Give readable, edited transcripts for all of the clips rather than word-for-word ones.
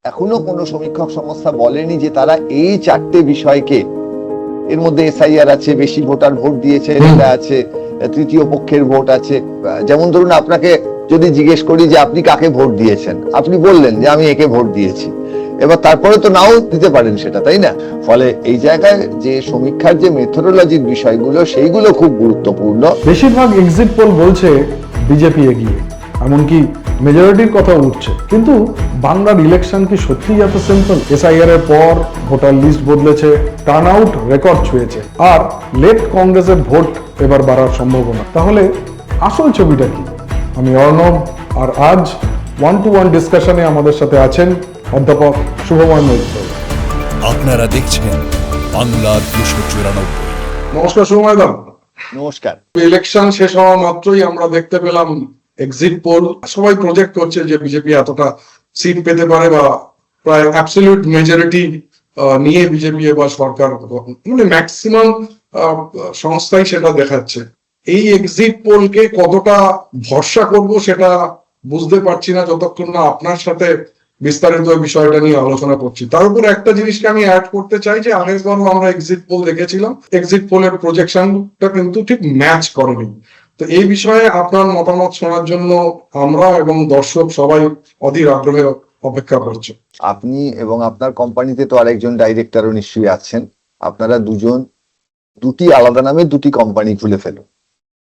এখনো কোনো সমীক্ষক সংস্থা বলেনি যে তারা এই চারটে বিষয়কে, এর মধ্যে এসআইআর আছে, বেশি ভোটার ভোট দিয়েছে এটা আছে, তৃতীয় পক্ষের ভোট আছে। যেমন ধরুন আপনাকে যদি জিজ্ঞেস করি যে আপনি কাকে ভোট দিয়েছেন, আপনি বললেন যে আমি একে ভোট দিয়েছি, এবার তারপরে তো নাও দিতে পারেন সেটা, তাই না? ফলে এই জায়গায় যে সমীক্ষার যে মেথোডোলজির বিষয়গুলো সেইগুলো খুব গুরুত্বপূর্ণ। বেশিরভাগ এক্সিট পোল বলছে বিজেপি এগিয়ে, এমনকি মেজরিটির কথা উঠছে। কিন্তু বাংলার ইলেকশন কি সত্যি এত সিম্পল? এসআইআর এর পর ভোটার লিস্ট বদলেছে, টার্ন আউট রেকর্ড ছুঁয়েছে, আর লেট কংগ্রেসের ভোট এবার বাড়ার সম্ভাবনা। তাহলে আসল ছবিটা কি? আমি অর্ণব, আর আজ 1-to-1 ডিসকাশনে আমাদের সাথে আছেন অধ্যাপক শুভময় মৈত্র। আপনারা দেখছেন বাংলার 294। নমস্কার শুভময় দা। নমস্কার। ইলেকশন শেষ হওয়া মাত্রই আমরা দেখতে পেলাম এক্সিট পোল, সবাই প্রজেক্ট করছে যে বিজেপি এতটা সিট পেতে পারে, বা প্রায় অ্যাবসলিউট মেজরিটি নিয়ে বিজেপি এবার সরকার, মানে ম্যাক্সিমাম সংস্থাই সেটা দেখাচ্ছে। এই এক্সিট পোলকে কতটা ভরসা করব সেটা বুঝতে পারছি না যতক্ষণ না আপনার সাথে বিস্তারিত বিষয়টা নিয়ে আলোচনা করছি। তার উপর একটা জিনিসকে আমি অ্যাড করতে চাই যে আগেরবারও আমরা এক্সিট পোল দেখেছিলাম, এক্সিট পোলের প্রজেকশনটা কিন্তু ঠিক ম্যাচ করেনি। তো এই বিষয়ে আপনার মতামত শোনার জন্য আমরা এবং দর্শক সবাই অধীর আগ্রহে অপেক্ষা করছে। আপনি এবং আপনার কোম্পানিতে তো আরেকজন ডাইরেক্টরও নিশ্চয়ই আছেন, আপনারা দুটি আলাদা নামে দুটি কোম্পানি খুলে ফেলো।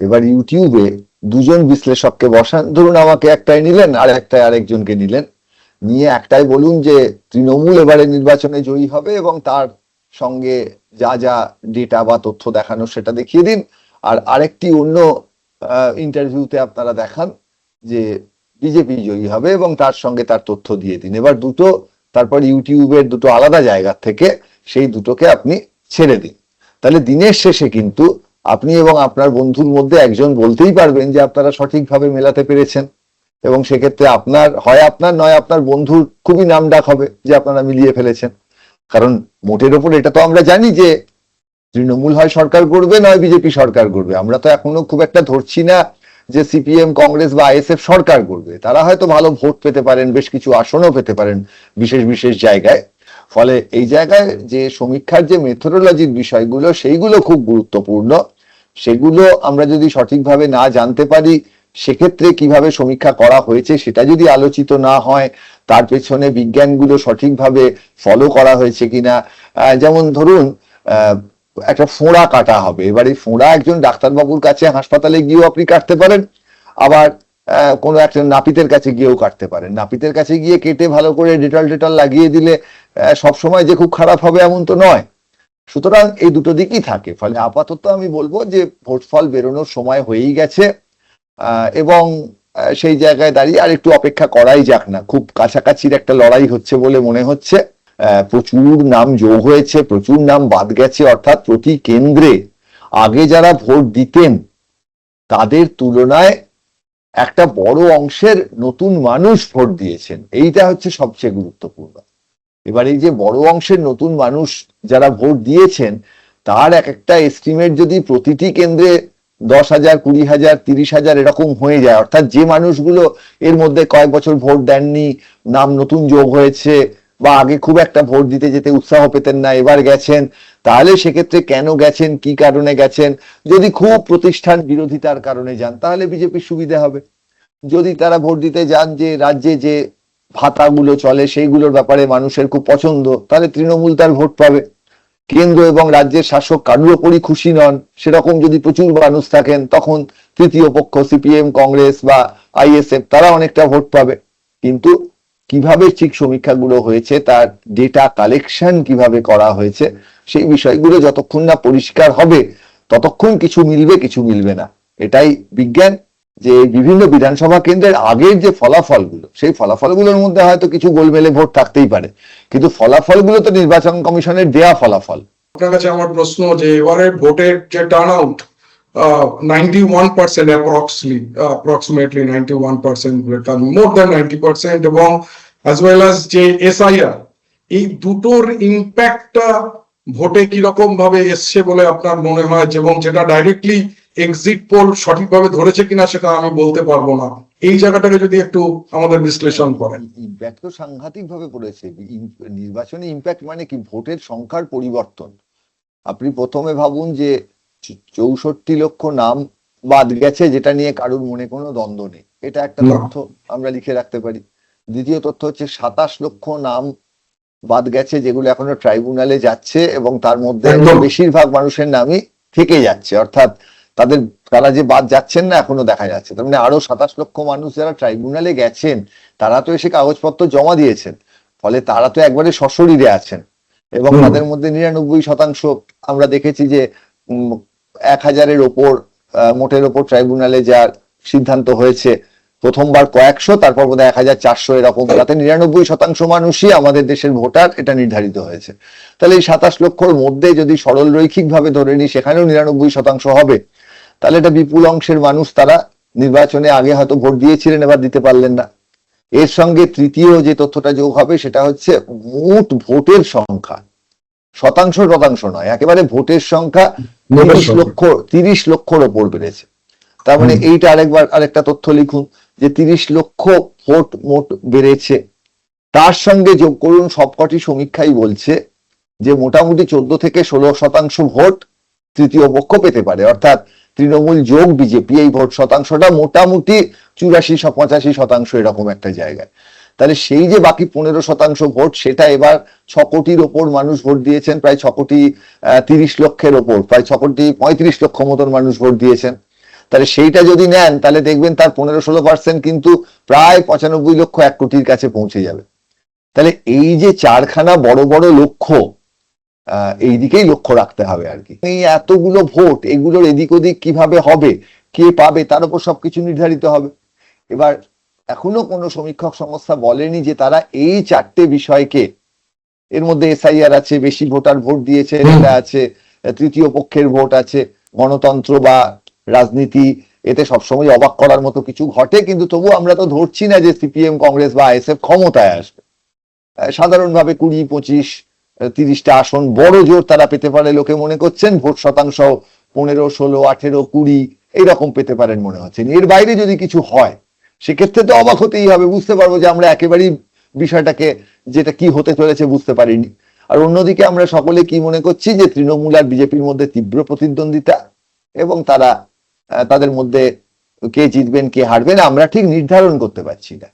এবার ইউটিউবে দুজন বিশ্লেষককে বসান, ধরুন আমাকে একটাই নিলেন আর একটাই আরেকজনকে নিলেন, নিয়ে একটাই বলুন যে তৃণমূল এবারে নির্বাচনে জয়ী হবে এবং তার সঙ্গে যা যা ডেটা বা তথ্য দেখানো সেটা দেখিয়ে দিন, আর আরেকটি অন্য ইন্টারভিউতে আপনারা দেখান যে বিজেপি জয়ী হবে এবং তার সঙ্গে তার তথ্য দিয়ে দিন। এবার তারপর ইউটিউবের দুটো আলাদা জায়গা থেকে সেই দুটোকে আপনি ছেড়ে দিন। তাহলে দিনের শেষে কিন্তু আপনি এবং আপনার বন্ধুর মধ্যে একজন বলতেই পারবেন যে আপনারা সঠিকভাবে মেলাতে পেরেছেন, এবং সেক্ষেত্রে আপনার নয় আপনার বন্ধুর খুবই নামডাক হবে যে আপনারা মিলিয়ে ফেলেছেন। কারণ মোটের ওপর এটা তো আমরা জানি যে তৃণমূল হয় সরকার করবে, নয় বিজেপি সরকার করবে। আমরা তো এখনো খুব একটা ধরছি না যে সিপিএম, কংগ্রেস বা আইএসএফ সরকার করবে। তারা হয়তো ভালো ভোট পেতে পারেন, বেশ কিছু আসনও পেতে পারেন বিশেষ বিশেষ জায়গায়। ফলে এই জায়গায় যে সমীক্ষার যে মেথোডোলজির বিষয়গুলো সেইগুলো খুব গুরুত্বপূর্ণ। সেগুলো আমরা যদি সঠিকভাবে না জানতে পারি, সেক্ষেত্রে কিভাবে সমীক্ষা করা হয়েছে সেটা যদি আলোচিত না হয়, তার পেছনে বিজ্ঞানগুলো সঠিকভাবে ফলো করা হয়েছে কিনা। যেমন ধরুন একটা ফোঁড়া কাটা হবে, এবার এই ফোঁড়া একজন ডাক্তারবাবুর কাছে হাসপাতালে গিয়েও আপনি কাটতে পারেন, আবার কোনো একটা নাপিতের কাছে গিয়েও কাটতে পারেন। নাপিতের কাছে গিয়ে কেটে ভালো করে ডেটল লাগিয়ে দিলে সবসময় যে খুব খারাপ হবে এমন তো নয়। সুতরাং এই দুটো দিকই থাকে। ফলে আপাতত আমি বলবো যে ভোট ফল বেরোনোর সময় হয়েই গেছে, এবং সেই জায়গায় দাঁড়িয়ে আর একটু অপেক্ষা করাই যাক না। খুব কাছাকাছির একটা লড়াই হচ্ছে বলে মনে হচ্ছে। প্রচুর নাম যোগ হয়েছে, প্রচুর নাম বাদ গেছে, অর্থাৎ প্রতি কেন্দ্রে আগে যারা ভোট দিতেন তাদের তুলনায় একটা বড় অংশের নতুন মানুষ ভোট দিয়েছেন। এইটা হচ্ছে সবচেয়ে গুরুত্বপূর্ণ। এবার এই যে বড় অংশের নতুন মানুষ যারা ভোট দিয়েছেন, তার একটা এস্টিমেট যদি প্রতিটি কেন্দ্রে 10,000, 20,000, 30,000 এরকম হয়ে যায়, অর্থাৎ যে মানুষগুলো এর মধ্যে কয়েক বছর ভোট দেননি, নাম নতুন যোগ হয়েছে, বা আগে খুব একটা ভোট দিতে যেতে উৎসাহ পেতেন না, এবার গেছেন, তাহলে সেক্ষেত্রে কেন গেছেন, কি কারণে গেছেন। যদি খুব প্রতিষ্ঠান বিরোধিতার কারণে যান তাহলে বিজেপির সুবিধা হবে। যদি তারা ভোট দিতে যান যে রাজ্যে যে ভাতাগুলো চলে সেইগুলোর ব্যাপারে মানুষের খুব পছন্দ, তাহলে তৃণমূল তার ভোট পাবে। কেন্দ্র এবং রাজ্যের শাসক কারোর ওপরই খুশি নন, সেরকম যদি প্রচুর মানুষ থাকেন, তখন তৃতীয় পক্ষ সিপিএম, কংগ্রেস বা আইএসএফ তারা অনেকটা ভোট পাবে। কিন্তু কিভাবে ঠিক সমীক্ষাগুলো হয়েছে, তার ডেটা কালেকশন কিভাবে করা হয়েছে, সেই বিষয়গুলো যতক্ষণ না পরিষ্কার হবে ততক্ষণ কিছু মিলবে, কিছু মিলবে না। এটাই বিজ্ঞান। যে বিভিন্ন বিধানসভা কেন্দ্রের আগের যে ফলাফলগুলো, সেই ফলাফলগুলোর মধ্যে হয়তো কিছু গোলমেলে ভোট থাকতেই পারে, কিন্তু ফলাফলগুলো তো নির্বাচন কমিশনের দেয়া ফলাফল। আপনার কাছে আমার প্রশ্ন যে এবারে ভোটের যে turn out 91% approximately 91%, more than 90%, এবং as well as যে এসআইআর, এই দুটোর ইম্প্যাক্টটা ভোটে কিরকম ভাবে এসছে বলে আপনার মনে হয়, এবং যেটা ডাইরেক্টলি এক্সিট পোল সঠিকভাবে ধরেছে কিনা সেটা আমি বলতে পারবো না। এই জায়গাটাকে যদি একটু আমাদের বিশ্লেষণ করেন। ইম্প্যাক্ট তো সাংঘাতিক ভাবে পড়েছে। নির্বাচনী ইম্প্যাক্ট মানে কি? ভোটের সংখ্যার পরিবর্তন। আপনি প্রথমে ভাবুন যে 64 লক্ষ নাম বাদ গেছে, যেটা নিয়ে কারোর মনে কোনো দ্বন্দ্ব নেই, এটা একটা না। তথ্য আমরা লিখে রাখতে পারি। দ্বিতীয় তথ্য হচ্ছে 27 লক্ষ নাম বাদ গেছে যেগুলো এখনো ট্রাইব্যুনালে যাচ্ছে, এবং তার মধ্যে একদম। বেশিরভাগ মানুষের নামই থেকে যাচ্ছে, অর্থাৎ তারা যে বাদ যাচ্ছেন না এখনো দেখা যাচ্ছে। তার মানে আরো 27 লক্ষ মানুষ যারা ট্রাইব্যুনালে গেছেন তারা তো এসে কাগজপত্র জমা দিয়েছেন, ফলে তারা তো একবারে সশরীরে আছেন। এবং তাদের মধ্যে 99% আমরা দেখেছি যে 1000-এর ওপর মোটের ওপর ট্রাইব্যুনালে যা সিদ্ধান্ত হয়েছে, প্রথমবার কয়েকশো, তারপর বোধহয় 1400 এরকম, তাতে 99% মানুষই আমাদের দেশের ভোটার, এটা নির্ধারিত হয়েছে। তাহলে এই 27 লক্ষর মধ্যে যদি সরল রৈখিক ভাবে ধরে নিই সেখানেও 99% হবে, তাহলে এটা বিপুল অংশের মানুষ তারা নির্বাচনে আগে হয়তো ভোট দিয়েছিলেন, এবার দিতে পারলেন না। এর সঙ্গে তৃতীয় যে তথ্যটা যোগ হবে সেটা হচ্ছে মোট ভোটের সংখ্যা, শতাংশ নয়, একেবারে ভোটের সংখ্যা 30 লক্ষর ওপর বেড়েছে। তার মানে এইটা আরেকটা তথ্য লিখুন যে 30 লক্ষ ভোট মোট বেড়েছে। তার সঙ্গে যোগ করুন সবকটি সমীক্ষাই বলছে যে মোটামুটি 14 থেকে 16% ভোট তৃতীয় পক্ষ পেতে পারে, অর্থাৎ তৃণমূল যোগ বিজেপি, এই ভোট শতাংশটা মোটামুটি 84-85% এরকম একটা জায়গায়। তাহলে সেই যে বাকি 15% ভোট, সেটা এবার 6 কোটির ওপর মানুষ ভোট দিয়েছেন, প্রায় 6 কোটি 30 লক্ষের ওপর, প্রায় 6 কোটি 35 লক্ষ মতন মানুষ ভোট দিয়েছেন। তাহলে সেইটা যদি নেন তাহলে দেখবেন তার 15-16% কিন্তু প্রায় 95 লক্ষ 1 কোটির কাছে পৌঁছে যাবে। তাহলে এই যে চারখানা বড় বড় লক্ষ্য, এই দিকেই লক্ষ্য রাখতে হবে আর কি। এই এতগুলো ভোট, এগুলোর এদিক ওদিক কিভাবে হবে, কে পাবে, তার উপর সবকিছু নির্ধারিত হবে। এবার এখনো কোনো সমীক্ষক সংস্থা বলেনি যে তারা এই 4টে বিষয়কে, এর মধ্যে এসআইআর আছে, বেশি ভোটার ভোট দিয়েছে এটা আছে, তৃতীয় পক্ষের ভোট আছে, গণতন্ত্র বা রাজনীতি, এতে সবসময় অবাক করার মতো কিছু ঘটে, কিন্তু তবু আমরা তো ধরছি না যে সিপিএম, কংগ্রেস বা আইএসএফ ক্ষমতায় আসবে। সাধারণভাবে 20, 25, 30টা আসন বড় জোর তারা পেতে পারে লোকে মনে করছেন। ভোট শতাংশ 15, 16, 18, 20 এইরকম পেতে পারেন মনে হচ্ছে। এর বাইরে যদি কিছু হয় সেক্ষেত্রে তো অবাক হতেই হবে, বুঝতে পারবো যে আমরা একেবারেই বিষয়টাকে যেটা কি হতে চলেছে বুঝতে পারিনি। আর অন্যদিকে আমরা সকলে কি মনে করছি যে তৃণমূল আর বিজেপির মধ্যে তীব্র প্রতিদ্বন্দ্বিতা, এবং তাদের মধ্যে কে জিতবেন কে হারবেন আমরা ঠিক নির্ধারণ করতে পারছি না।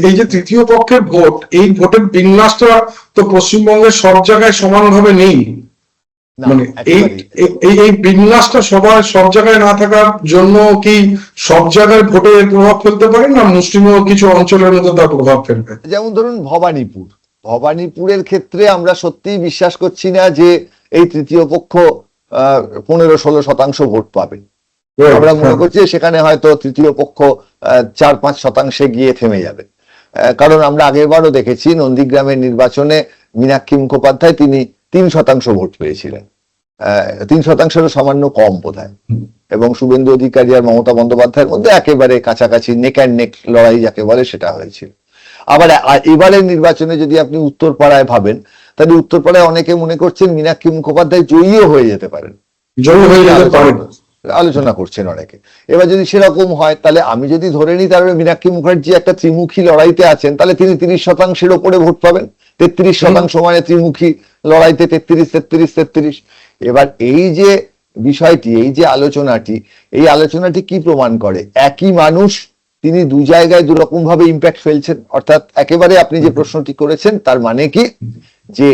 এই যে তৃতীয় পক্ষের ভোট, এই ভোটের বিন্যাসটা তো পশ্চিমবঙ্গের সব জায়গায় সমানভাবে নেই। মানে এই বিন্যাসটা সব জায়গায় না থাকার জন্য কি সব জায়গায় ভোটে প্রভাব ফেলতে পারে না, মুসলিম কিছু অঞ্চলের মধ্যে তার প্রভাব ফেলবে? যেমন ধরুন ভবানীপুরের ক্ষেত্রে আমরা সত্যিই বিশ্বাস করছি না যে এই তৃতীয় পক্ষ 15-16% ভোট পাবে। আমরা মনে করছি সেখানে হয়তো তৃতীয় পক্ষ 4-5% গিয়ে থেমে যাবে। কারণ আমরা আগেরবারও দেখেছি নন্দীগ্রামের নির্বাচনে মীনাক্ষী মুখোপাধ্যায় তিনি 3% ভোট পেয়েছিলেন, 3%-এরও সামান্য কম বোধহয়, এবং শুভেন্দু অধিকারী আর মমতা বন্দ্যোপাধ্যায়ের মধ্যে একেবারে কাছাকাছি নেক অ্যান্ড নেক লড়াই যাকে বলে সেটা হয়েছিল। আবার এবারের নির্বাচনে যদি আপনি উত্তরপাড়ায় ভাবেন, তাহলে উত্তরপাড়ায় অনেকে মনে করছেন মীনাক্ষী মুখোপাধ্যায় জয়ীও হয়ে যেতে পারেন, আলোচনা করছেন অনেকে। এবার যদি সেরকম হয় তাহলে আমি যদি ধরে নিই তাহলে মীনাক্ষী মুখার্জি একটা ত্রিমুখী লড়াইতে আছেন, তাহলে তিনি 30%-এর ওপরে ভোট পাবেন। 33% মানে ত্রিমুখী লড়াইতে 33-33-33। এবার এই যে বিষয়টি, এই যে আলোচনাটি কি প্রমাণ করে? একই মানুষ তিনি দু জায়গায় দুরকম ভাবে ইম্প্যাক্ট ফেলছেন। অর্থাৎ একেবারে আপনি যে প্রশ্নটি করেছেন তার মানে কি যে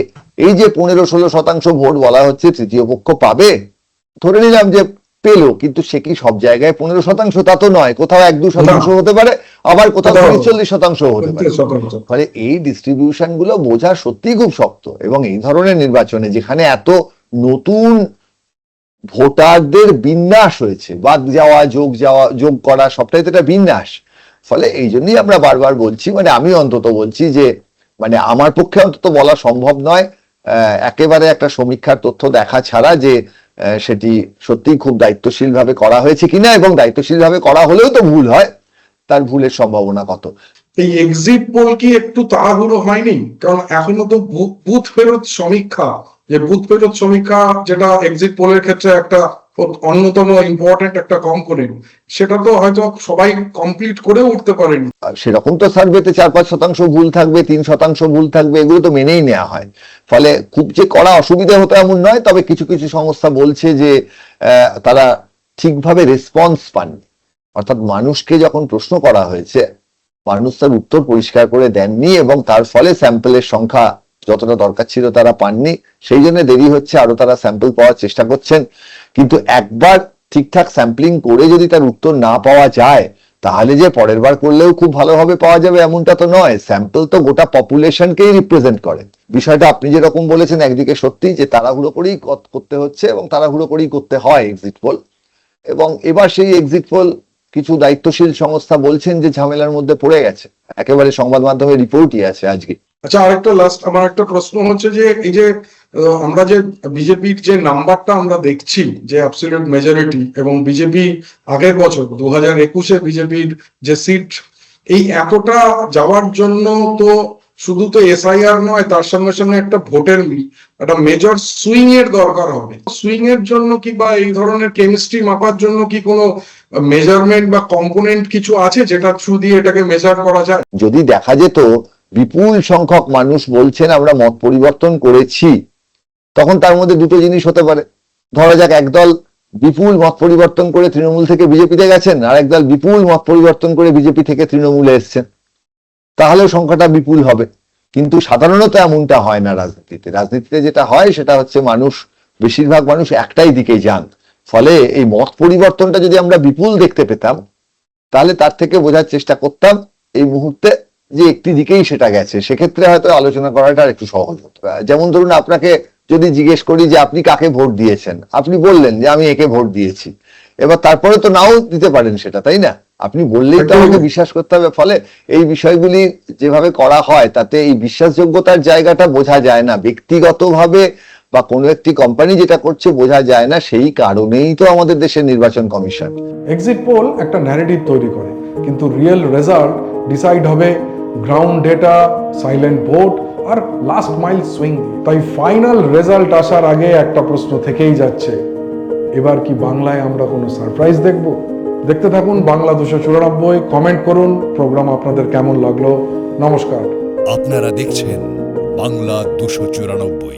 এই যে 15-16% ভোট বলা হচ্ছে তৃতীয় পক্ষ পাবে, ধরে নিলাম যে পেলো, কিন্তু সে কি সব জায়গায় 15%? তা তো নয়, কোথাও 1-2% হতে পারে, আবার কোথাও 40% হতে পারে। ফলে এই ডিস্ট্রিবিউশন গুলো বোঝা সত্যি খুব শক্ত, এবং এই ধরনের নির্বাচনে যেখানে এত নতুন ভোটারদের বিন্যাস হয়েছে, বাদ যাওয়া যোগ করা সবটাই তো একটা বিন্যাস। ফলে এই জন্যই আমরা বারবার বলছি, মানে আমি অন্তত বলছি যে মানে আমার পক্ষে অন্তত বলা সম্ভব নয় একেবারে একটা সমীক্ষার তথ্য দেখা ছাড়া যে সেটি সত্যি খুব দায়িত্বশীল ভাবে করা হয়েছে কিনা, এবং দায়িত্বশীল ভাবে করা হলেও তো ভুল হয়, তার ভুলের সম্ভাবনা কত। এই এক্সিট পোল কি একটু তাড়াহুড়ো হয়নি? কারণ এখনো তো বুথ ফেরত সমীক্ষা, যেটা এক্সিট পোলের ক্ষেত্রে একটা অন্যতম ইম্পর্টেন্ট একটা কম্পোনেন্ট, সেটা তো হয়তো সবাই কমপ্লিট করে উঠতে পারেনি। আর সেরকম তো সার্ভেতে 4-5% ভুল থাকবে, 3% ভুল থাকবে, এগুলো তো মেনেই নেওয়া হয়। ফলে খুব যে করা অসুবিধা হতো এমন নয়, তবে কিছু কিছু সংস্থা বলছে যে তারা ঠিকভাবে রেসপন্স পাননি। অর্থাৎ মানুষকে যখন প্রশ্ন করা হয়েছে, মানুষ তার উত্তর পরিষ্কার করে দেননি এবং তার ফলে স্যাম্পলের সংখ্যা যতটা দরকার ছিল তারা পাননি। সেই জন্য দেরি হচ্ছে, আরো তারা স্যাম্পল পাওয়ার চেষ্টা করছেন। কিন্তু একবার ঠিকঠাক স্যাম্পলিং করে যদি তার উত্তর না পাওয়া যায়, তাহলে যে পরের বার করলেও খুব ভালোভাবে পাওয়া যাবে এমনটা তো নয়। স্যাম্পল তো গোটা পপুলেশনকেই রিপ্রেজেন্ট করে। বিষয়টা আপনি যেরকম বলেছেন একদিকে সত্যি যে তাড়াহুড়ো করেই করতে হচ্ছে এবং তাড়াহুড়ো করেই করতে হয় এক্সিট পোল। এবং এবার সেই এক্সিট পোল কিছু দায়িত্বশীল সংস্থা বলছেন যে ঝামেলার মধ্যে পড়ে গেছে, একেবারে সংবাদ মাধ্যমে রিপোর্টই আছে আজকে। আচ্ছা, আরেকটা লাস্ট আমার একটা প্রশ্ন হচ্ছে যে এই যে আমরা যে বিজেপির যে নাম্বারটা আমরা দেখছি যে অ্যাবসলিউট মেজরিটি, এবং বিজেপি আগের বছর 2021-এ বিজেপির যে সিট, এই এতটা যাওয়ার জন্য তো শুধু তো এসআইআর নয়, তার সঙ্গে সঙ্গে একটা ভোটের একটা মেজর সুইং এর দরকার হবে। সুইং এর জন্য কি বা এই ধরনের কেমিস্ট্রি মাপার জন্য কি কোনো মেজারমেন্ট বা কম্পোনেন্ট কিছু আছে যেটা থ্রু দিয়ে এটাকে মেজার করা যায়? যদি দেখা যেত বিপুল সংখ্যক মানুষ বলছেন আমরা মত পরিবর্তন করেছি, তখন তার মধ্যে দুটো জিনিস হতে পারে। ধরা যাক একদল বিপুল মত পরিবর্তন করে তৃণমূল থেকে বিজেপিতে গেছেন, আর একদল বিপুল মত পরিবর্তন করে বিজেপি থেকে তৃণমূলে এসছেন, তাহলেও সংখ্যাটা বিপুল হবে। কিন্তু সাধারণত এমনটা হয় না রাজনীতিতে। রাজনীতিতে যেটা হয় সেটা হচ্ছে বেশিরভাগ মানুষ একটাই দিকে যান। ফলে এই মত পরিবর্তনটা যদি আমরা বিপুল দেখতে পেতাম, তাহলে তার থেকে বোঝার চেষ্টা করতাম এই মুহূর্তে যে একটি দিকেই সেটা গেছে। সেক্ষেত্রে হয়তো আলোচনা করাটা একটু সহজ হতো। যেমন ধরুন, আপনাকে যদি জিজ্ঞেস করি যে আপনি কাকে ভোট দিয়েছেন, আপনি বললেন যে আমি একে ভোট দিয়েছি। এবার তারপরে তো নাও দিতে পারেন সেটা, তাই না? আপনি বললেই তো আমাকে বিশ্বাস করতে হবে। ফলে এই বিষয়গুলি যেভাবে করা হয় তাতে এই বিশ্বাসযোগ্যতার জায়গাটা বোঝা যায় না। ব্যক্তিগতভাবে বা কোনো একটি কোম্পানি যেটা করছে বোঝা যায় না, সেই কারণেই তো আমাদের দেশের নির্বাচন কমিশন। এক্সিট পোল একটা ন্যারেটিভ তৈরি করে, কিন্তু রিয়েল রেজাল্ট ডিসাইড হবে গ্রাউন্ড ডেটা, সাইলেন্ট ভোট আর লাস্ট মাইল সুইং। তাই ফাইনাল রেজাল্ট আসার আগে একটা প্রশ্ন থেকেই যাচ্ছে, এবার কি বাংলায় আমরা কোনো সারপ্রাইজ দেখব? দেখতে থাকুন বাংলা 294। কমেন্ট করুন প্রোগ্রাম আপনাদের কেমন লাগলো। নমস্কার। আপনারা দেখছেন বাংলা 294।